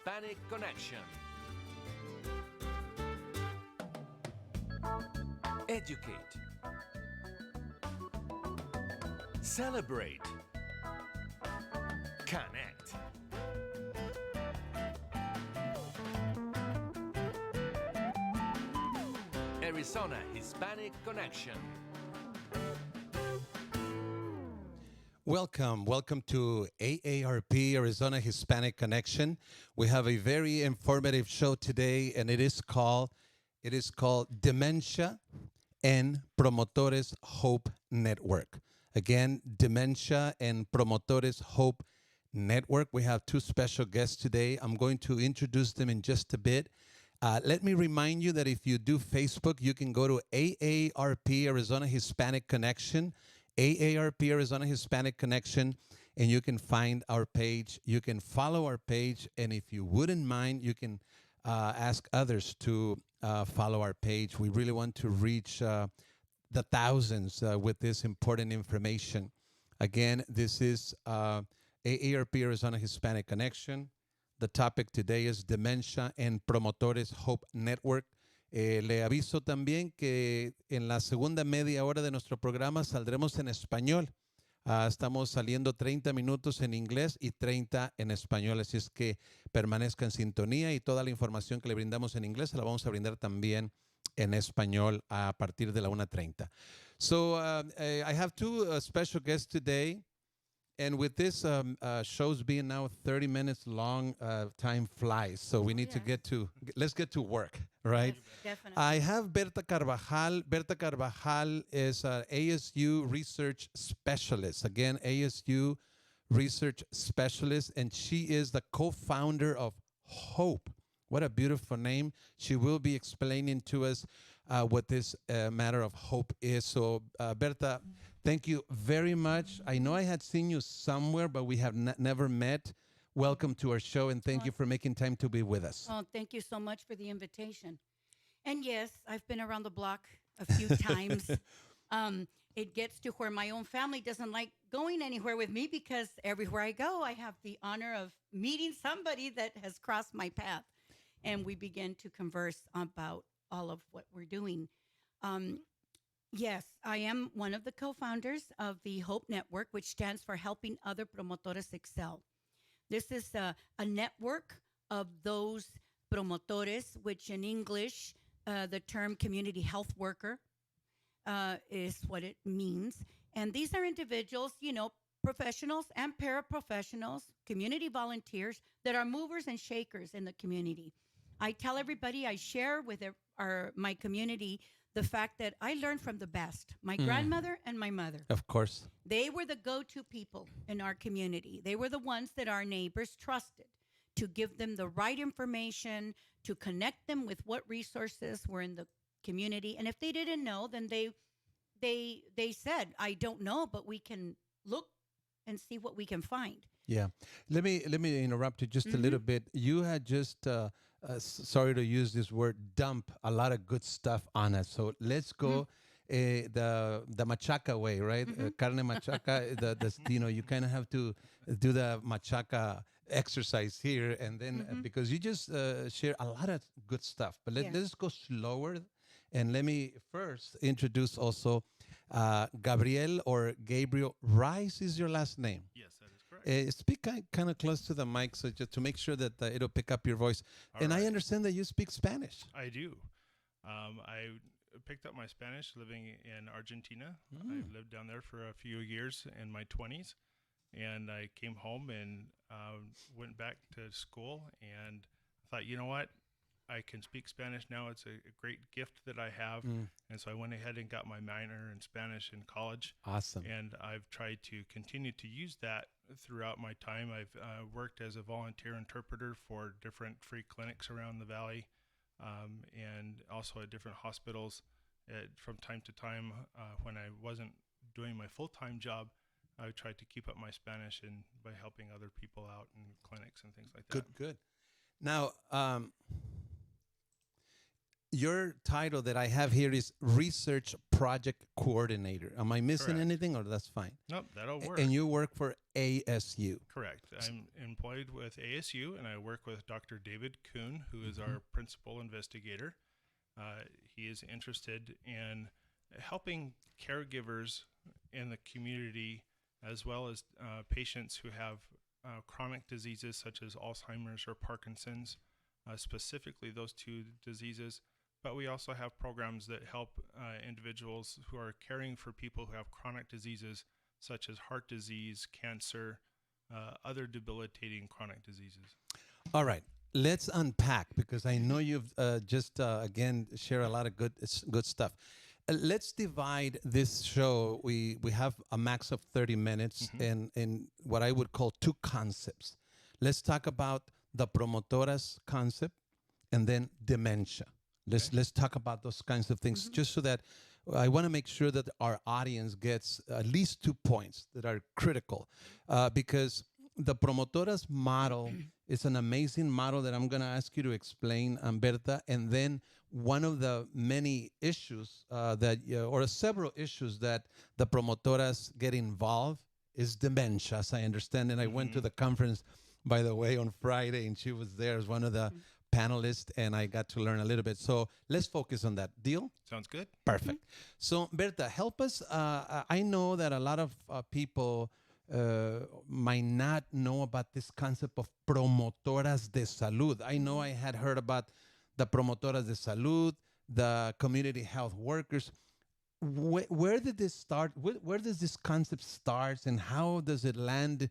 Hispanic Connection. Educate. Celebrate. Connect. Arizona Hispanic Connection. Welcome to AARP, Arizona Hispanic Connection. We have a very informative show today, and it is called Dementia and Promotores Hope Network. Again, Dementia and Promotores Hope Network. We have two special guests today. I'm going to introduce them in just a bit. Let me remind you that if you do Facebook, you can go to AARP, Arizona Hispanic Connection, AARP, Arizona Hispanic Connection, and you can find our page. You can follow our page, and if you wouldn't mind, you can ask others to follow our page. We really want to reach the thousands with this important information. Again, this is AARP, Arizona Hispanic Connection. The topic today is Dementia and Promotores Hope Network. Le aviso también que en la segunda media hora de nuestro programa saldremos en español. Estamos saliendo 30 minutos en inglés y 30 en español, así es que permanezca en sintonía y toda la información que le brindamos en inglés se la vamos a brindar también en español a partir de la 1:30. So I have two special guests today. And with this shows being now 30 minutes long, time flies. So we need to let's get to work, right? Yes, definitely. I have Berta Carvajal. Berta Carvajal is an ASU research specialist. Again, ASU research specialist, and she is the co-founder of HOPE. What a beautiful name. She will be explaining to us what this matter of hope is. So, Berta, thank you very much. I know I had seen you somewhere, but we have never met. Welcome to our show, and thank you for making time to be with us. Oh, thank you so much for the invitation. And yes, I've been around the block a few times. It gets to where my own family doesn't like going anywhere with me because everywhere I go, I have the honor of meeting somebody that has crossed my path. And we begin to converse about all of what we're doing. Yes, I am one of the co-founders of the Hope Network, which stands for Helping Other Promotores Excel. This is a network of those promotores, which in English, the term community health worker is what it means. And these are individuals, professionals and paraprofessionals, community volunteers that are movers and shakers in the community. I tell everybody, I share with my community the fact that I learned from the best, my grandmother and my mother. Of course. They were the go-to people in our community. They were the ones that our neighbors trusted to give them the right information, to connect them with what resources were in the community. And if they didn't know, then they said, I don't know, but we can look and see what we can find. Yeah. Let me interrupt you just a little bit. You had just, sorry to use this word, dump a lot of good stuff on us. So let's go the machaca way, right? Carne machaca, you kind of have to do the machaca exercise here. And then because you just share a lot of good stuff. But let's go slower. And let me first introduce also Gabriel or Gabriel Rice is your last name. Yes, that is correct. Speak kind of close to the mic so just to make sure that it'll pick up your voice. All and right. I understand that you speak Spanish. I do. I picked up my Spanish living in Argentina. I lived down there for a few years in my 20s. And I came home and went back to school and thought, you know what? I can speak Spanish now. It's a great gift that I have. And so I went ahead and got my minor in Spanish in college. Awesome. And I've tried to continue to use that throughout my time. I've worked as a volunteer interpreter for different free clinics around the valley and also at different hospitals. From time to time, when I wasn't doing my full-time job, I tried to keep up my Spanish and by helping other people out in clinics and things like that. Good. Now, your title that I have here is Research Project Coordinator. Am I missing Correct. anything, or that's fine? Nope, that'll work. And you work for ASU. Correct. I'm employed with ASU, and I work with Dr. David Kuhn, who is our principal investigator. He is interested in helping caregivers in the community, as well as patients who have chronic diseases such as Alzheimer's or Parkinson's, specifically those two diseases. But we also have programs that help individuals who are caring for people who have chronic diseases such as heart disease, cancer, other debilitating chronic diseases. All right, let's unpack, because I know you've just again share a lot of good stuff. Let's divide this show. We have a max of 30 minutes in what I would call two concepts. Let's talk about the Promotoras concept and then dementia. Let's talk about those kinds of things, just so that I want to make sure that our audience gets at least 2 points that are critical, because the Promotoras model is an amazing model that I'm going to ask you to explain, Berta. And then one of the many issues or several issues that the Promotoras get involved is dementia, as I understand. And I went to the conference, by the way, on Friday, and she was there as one of the panelists, and I got to learn a little bit. So let's focus on that. Deal? Sounds good. Perfect. So, Berta, help us. I know that a lot of people might not know about this concept of promotoras de salud. I know I had heard about the promotoras de salud, the community health workers. Where did this start? Where does this concept start, and how does it land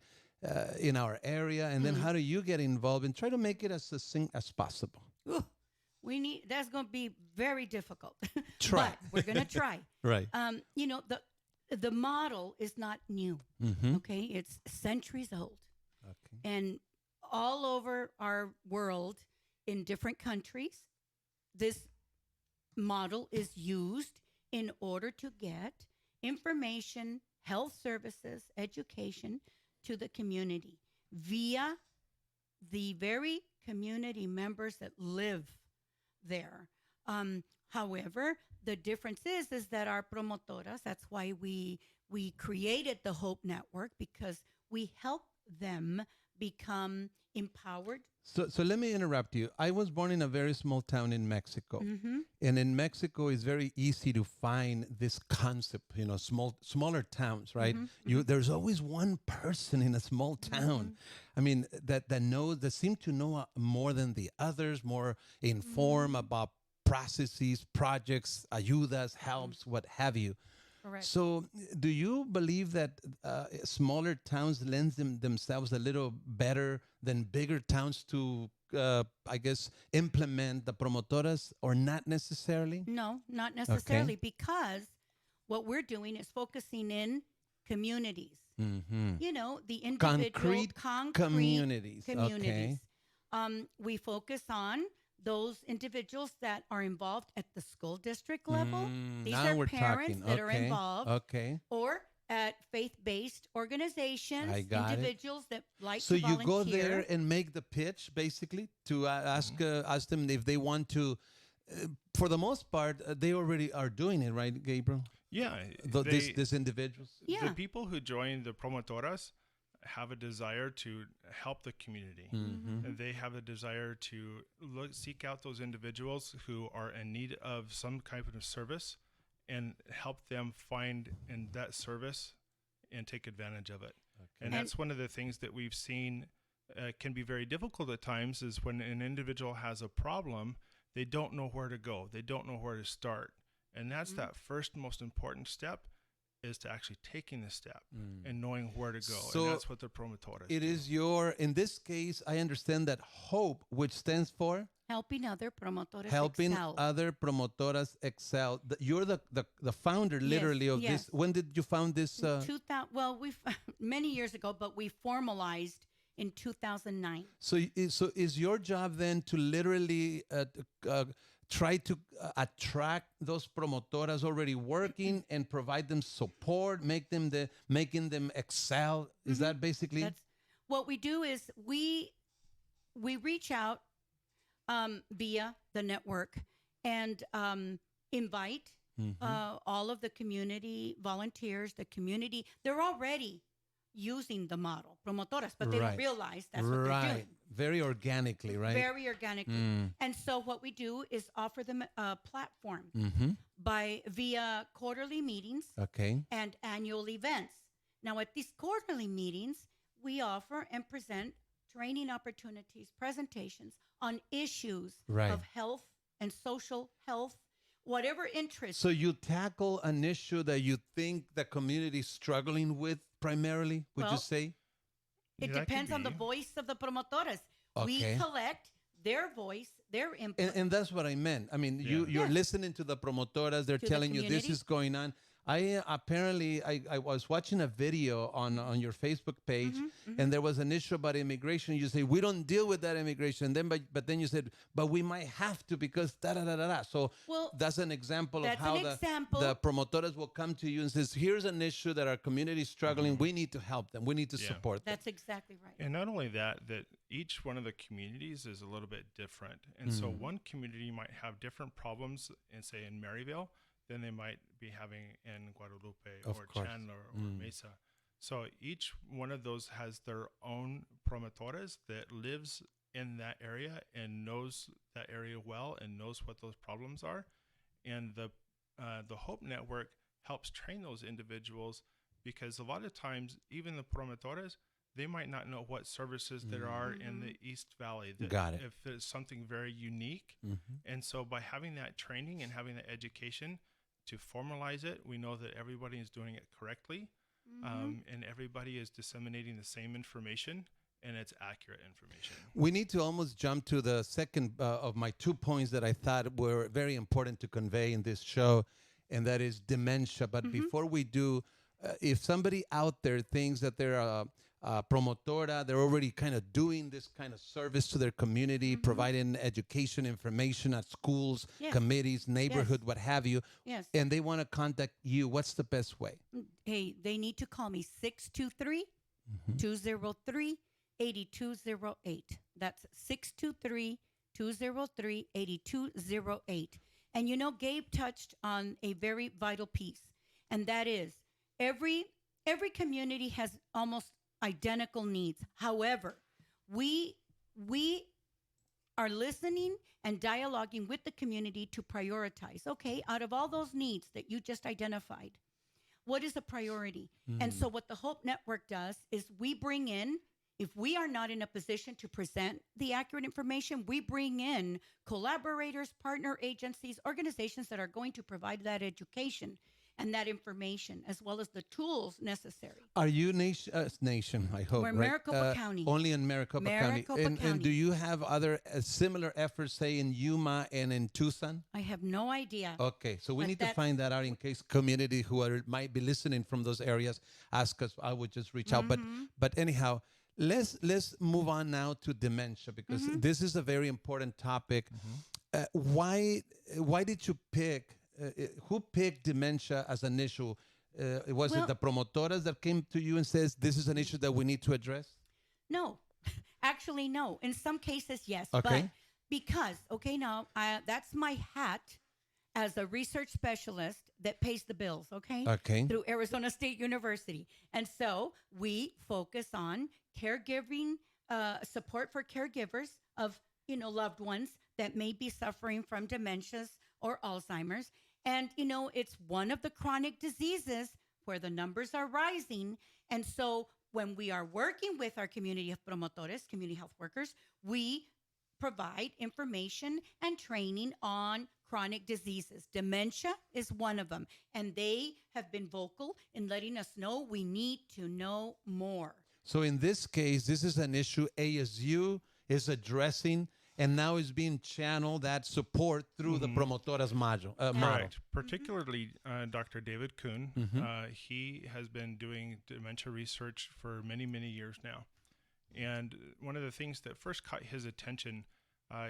in our area? And then how do you get involved, and try to make it as succinct as possible? Ooh, that's going to be very difficult. Try. But we're going to try. Right. The model is not new. Okay, it's centuries old, and all over our world, in different countries, this model is used in order to get information, health services, education to the community via the very community members that live there. However, the difference is that our promotoras, that's why we created the Hope Network, because we help them become empowered. So let me interrupt you. I was born in a very small town in Mexico. And in Mexico, it's very easy to find this concept, smaller towns, right? There's always one person in a small town. I mean, that seem to know more than the others, more informed about processes, projects, ayudas, helps, what have you. Correct. So do you believe that smaller towns lend themselves a little better than bigger towns to, I guess, implement the promotoras, or not necessarily? No, not necessarily, because what we're doing is focusing in communities. The individual concrete communities. communities. We focus on those individuals that are involved at the school district level. These now are we're parents talking. that are involved. Or at faith-based organizations, I got individuals that like so to volunteer. So you go there and make the pitch, basically, to ask them if they want to. For the most part, they already are doing it, right, Gabriel? Yeah. These individuals? Yeah. The people who join the promotoras have a desire to help the community. And they have a desire to seek out those individuals who are in need of some kind of service and help them find in that service and take advantage of it. And that's one of the things that we've seen can be very difficult at times, is when an individual has a problem, they don't know where to go. They don't know where to start. And that's that first most important step, is to actually taking the step and knowing where to go. So and that's what the promotoras it do. is in this case, I understand that HOPE, which stands for Helping other promotores helping excel. other promotoras excel. You're the founder, literally, of yes. this. When did you found this? 2000, well, many years ago, but we formalized in 2009. So is your job then to literally try to attract those promotoras already working and provide them support, making them excel? Is that basically? That's what we do. Is we reach out via the network, and invite all of the community volunteers, the community. They're already using the model, Promotoras, but they don't Right. realize that's what they're doing. Very organically, right? Very organically. And so what we do is offer them a platform via quarterly meetings Okay. and annual events. Now, at these quarterly meetings, we offer and present training opportunities, presentations on issues Right. of health and social health, whatever interest. So you tackle an issue that you think the community is struggling with primarily, would you Well, say? It Yeah, that could depends on the be. voice of the promotoras. Okay. We collect their voice, their input. And that's what I meant. I mean, Yeah. you're Yes. listening to the promotoras. They're To the telling you this community. is going on. I was watching a video on your Facebook page, and there was an issue about immigration. You say we don't deal with that immigration. And then, but then you said, but we might have to because da da da da da. So Well, that's an example of that's how an example. the promotoras will come to you and says, here's an issue that our community is struggling. We need to help them. We need to Yeah. support them. That's exactly right. And not only that, that each one of the communities is a little bit different. And so one community might have different problems in, say, in Maryville than they might be having in Guadalupe Of or course. Chandler or Mesa. So each one of those has their own promotores that lives in that area and knows that area well and knows what those problems are. And the Hope Network helps train those individuals because a lot of times, even the promotores, they might not know what services there are in the East Valley. That Got it. If it's something very unique. And so by having that training and having that education to formalize it, we know that everybody is doing it correctly and everybody is disseminating the same information and it's accurate information. We need to almost jump to the second of my 2 points that I thought were very important to convey in this show, and that is dementia. But before we do, if somebody out there thinks that they're a promotora, they're already kind of doing this kind of service to their community, providing education, information at schools, Yes. committees, neighborhood, what have you, Yes. and they want to contact you, what's the best way? Hey, they need to call me 623-203-8208. That's 623-203-8208. And you know, Gabe touched on a very vital piece, and that is every community has almost identical needs. However, we are listening and dialoguing with the community to prioritize. Okay, out of all those needs that you just identified, what is a priority? And so what the Hope Network does is we bring in, if we are not in a position to present the accurate information, we bring in collaborators, partner agencies, organizations that are going to provide that education and that information, as well as the tools necessary. Are you nation? I hope. We're in right? Maricopa County. Only in Maricopa County. Maricopa And County. do you have other similar efforts, say in Yuma and in Tucson? I have no idea. Okay, so we But need to that's- find that out in case community might be listening from those areas ask us. I would just reach out. But anyhow, let's move on now to dementia because this is a very important topic. Why did you pick? Who picked dementia as an issue? Was it Well- the promotoras that came to you and says this is an issue that we need to address? No, actually, no. In some cases, yes. Okay. But because, okay, now that's my hat as a research specialist that pays the bills, okay? Okay. Through Arizona State University. And so we focus on caregiving, support for caregivers of, loved ones that may be suffering from dementias or Alzheimer's. And, it's one of the chronic diseases where the numbers are rising. And so when we are working with our community of promotores, community health workers, we provide information and training on chronic diseases. Dementia is one of them. And they have been vocal in letting us know we need to know more. So in this case, this is an issue ASU is addressing, and now is being channeled that support through the Promotoras model. Correct. Particularly Dr. David Kuhn. He has been doing dementia research for many, many years now. And one of the things that first caught his attention,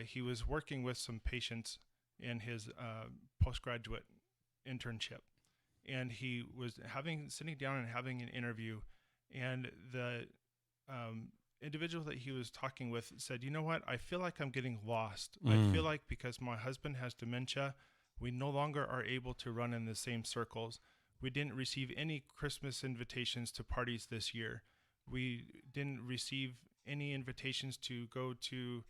he was working with some patients in his postgraduate internship. And he was sitting down and having an interview. And the individual that he was talking with said, you know what, I feel like I'm getting lost. Mm. I feel like because my husband has dementia, we no longer are able to run in the same circles. We didn't receive any Christmas invitations to parties this year. We didn't receive any invitations to go to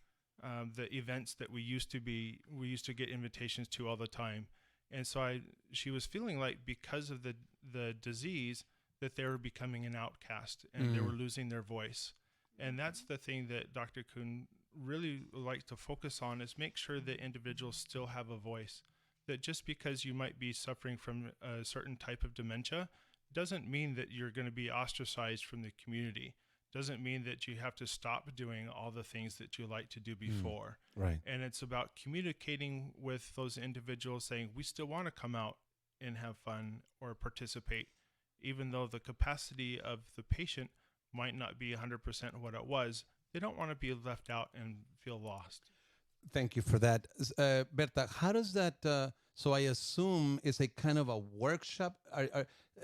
the events that we used to get invitations to all the time. And so she was feeling like because of the disease that they were becoming an outcast and they were losing their voice. And that's the thing that Dr. Kuhn really likes to focus on, is make sure that individuals still have a voice. That just because you might be suffering from a certain type of dementia doesn't mean that you're going to be ostracized from the community. Doesn't mean that you have to stop doing all the things that you like to do before. Right. And it's about communicating with those individuals, saying we still want to come out and have fun or participate, even though the capacity of the patient might not be 100% what it was. They don't want to be left out and feel lost. Thank you for that. Berta, how does that, so I assume it's a kind of a workshop,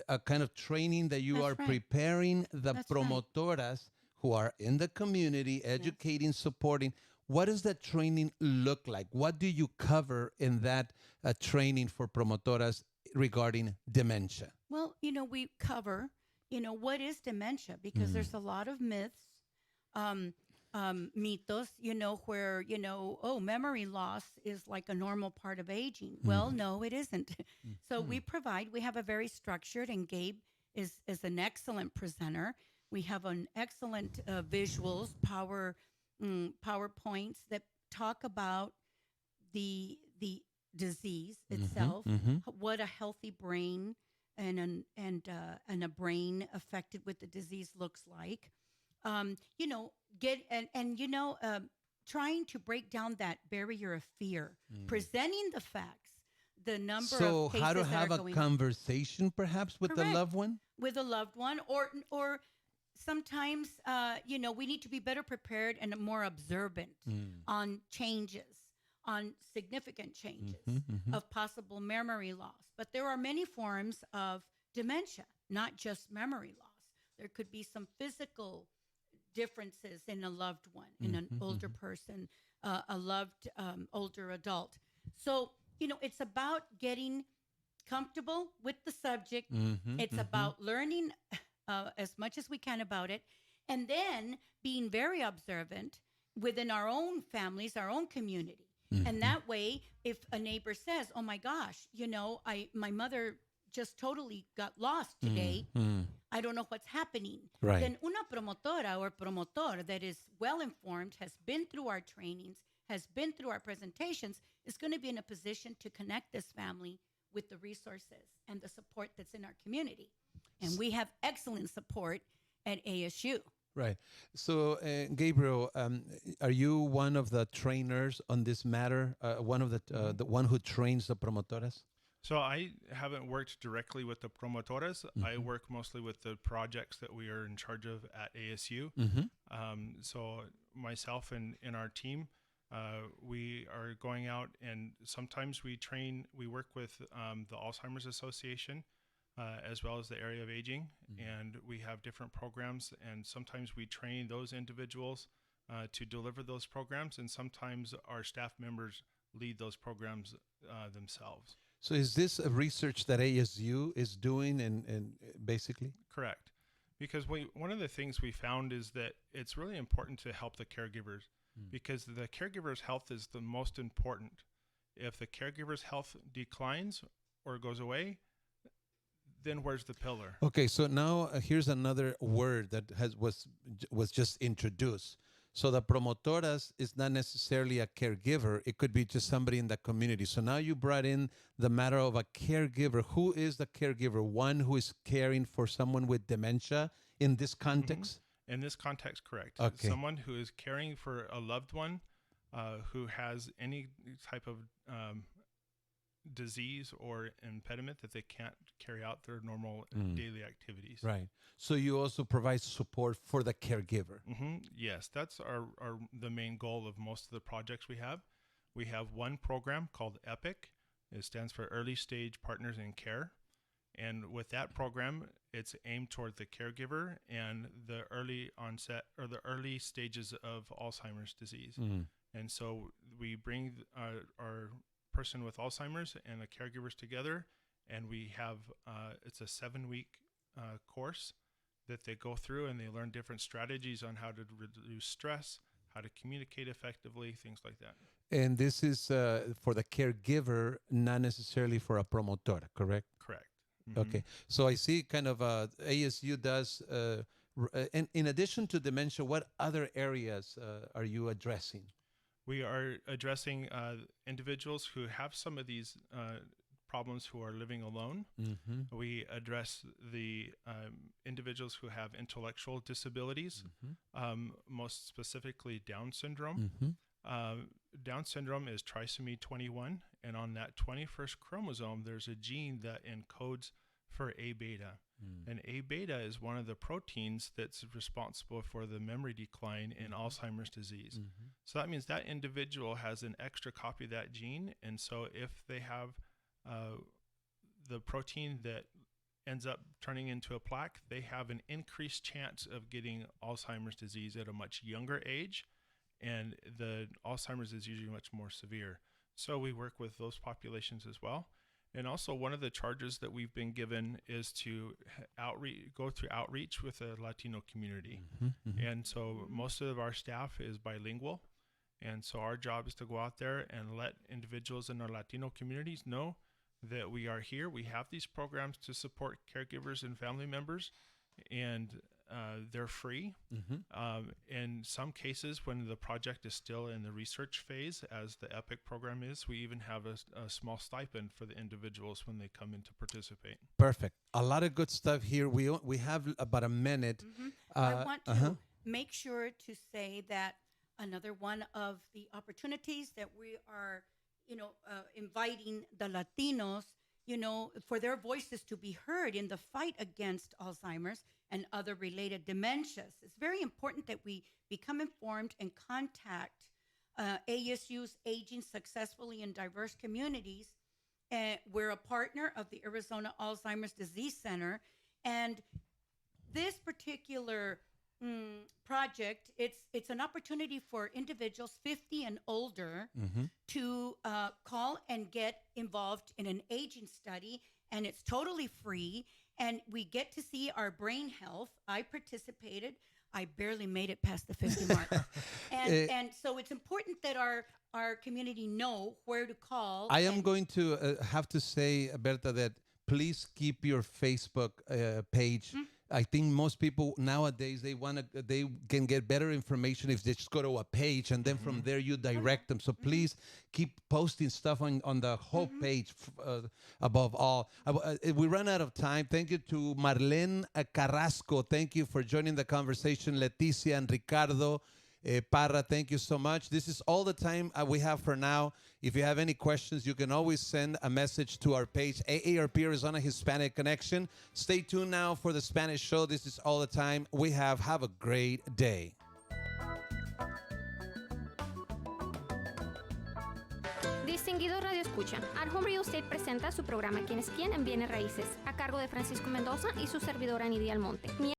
a kind of training that you That's are right. preparing the That's right. promotoras who are in the community, educating, supporting. What does that training look like? What do you cover in that training for promotoras regarding dementia? Well, we cover, what is dementia, because there's a lot of myths, mitos, where, memory loss is like a normal part of aging. Well, no, it isn't. So we have a very structured, and Gabe is an excellent presenter. We have an excellent visuals, PowerPoints that talk about the disease itself, what a healthy brain and a brain affected with the disease looks like. Trying to break down that barrier of fear, presenting the facts, the number of cases how to that have are a going conversation perhaps with the Correct. loved one? with a loved one, or sometimes we need to be better prepared and more observant on changes, on significant changes of possible memory loss. But there are many forms of dementia, not just memory loss. There could be some physical differences in a loved one, in an older person, a loved older adult. So, it's about getting comfortable with the subject. It's about learning as much as we can about it, and then being very observant within our own families, our own community. And that way, if a neighbor says, oh my gosh, my mother just totally got lost today, I don't know what's happening. Right. Then una promotora or promotor that is well informed, has been through our trainings, has been through our presentations, is going to be in a position to connect this family with the resources and the support that's in our community. And we have excellent support at ASU. Right. So, Gabriel, are you one of the trainers on this matter? One of the one who trains the promotoras? So I haven't worked directly with the promotoras. I work mostly with the projects that we are in charge of at ASU. So myself and our team, we are going out, and sometimes we work with the Alzheimer's Association, as well as the area of aging, and we have different programs, and sometimes we train those individuals to deliver those programs, and sometimes our staff members lead those programs themselves. So is this a research that ASU is doing and basically? Correct. Because one of the things we found is that it's really important to help the caregivers, because the caregiver's health is the most important. If the caregiver's health declines or goes away, then where's the pillar? Okay, so now here's another word that was just introduced. So the promotoras is not necessarily a caregiver. It could be just somebody in the community. So now you brought in the matter of a caregiver. Who is the caregiver? One who is caring for someone with dementia in this context? In this context, correct. Okay. Someone who is caring for a loved one who has any type of disease or impediment that they can't carry out their normal daily activities. Right. So you also provide support for the caregiver. Yes, that's the main goal of most of the projects we have. We have one program called EPIC. It stands for Early Stage Partners in Care. And with that program, it's aimed toward the caregiver and the early onset or the early stages of Alzheimer's disease. And so we bring our person with Alzheimer's and the caregivers together, and we have it's a 7-week course that they go through, and they learn different strategies on how to reduce stress, how to communicate effectively, things like that. And this is for the caregiver, not necessarily for a promotor, correct? Correct. Okay. So I see kind of ASU does, and in addition to dementia, what other areas are you addressing? We are addressing individuals who have some of these problems who are living alone. We address the individuals who have intellectual disabilities, most specifically Down syndrome. Down syndrome is trisomy 21, and on that 21st chromosome, there's a gene that encodes for A beta. And A beta is one of the proteins that's responsible for the memory decline in Alzheimer's disease. So that means that individual has an extra copy of that gene, and so if they have the protein that ends up turning into a plaque, they have an increased chance of getting Alzheimer's disease at a much younger age, and the Alzheimer's is usually much more severe. So we work with those populations as well. And also one of the charges that we've been given is to go through outreach with the Latino community. And so most of our staff is bilingual. And so our job is to go out there and let individuals in our Latino communities know that we are here. We have these programs to support caregivers and family members, and they're free. In some cases, when the project is still in the research phase, as the EPIC program is, we even have a small stipend for the individuals when they come in to participate. Perfect. A lot of good stuff here. We have about a minute. I want to make sure to say that another one of the opportunities that we are, inviting the Latinos, for their voices to be heard in the fight against Alzheimer's and other related dementias. It's very important that we become informed and contact ASU's Aging Successfully in Diverse Communities. We're a partner of the Arizona Alzheimer's Disease Center, and this particular project, it's an opportunity for individuals 50 and older to call and get involved in an aging study, and it's totally free, and we get to see our brain health. I participated. I barely made it past the 50 mark. And so it's important that our community know where to call. I am going to have to say, Berta, that please keep your Facebook page. I think most people nowadays, they can get better information if they just go to a page, and then from there you direct them. So please keep posting stuff on the whole page above all. We run out of time. Thank you to Marlene Carrasco. Thank you for joining the conversation. Leticia and Ricardo Parra, thank you so much. This is all the time we have for now. If you have any questions, you can always send a message to our page, AARP Arizona Hispanic Connection. Stay tuned now for the Spanish show. This is all the time we have. Have a great day. Distinguido Radio Escucha, At Home Real Estate presenta su programa ¿Quién es quién? En Bienes Raíces, a cargo de Francisco Mendoza y su servidora Nidia Almonte.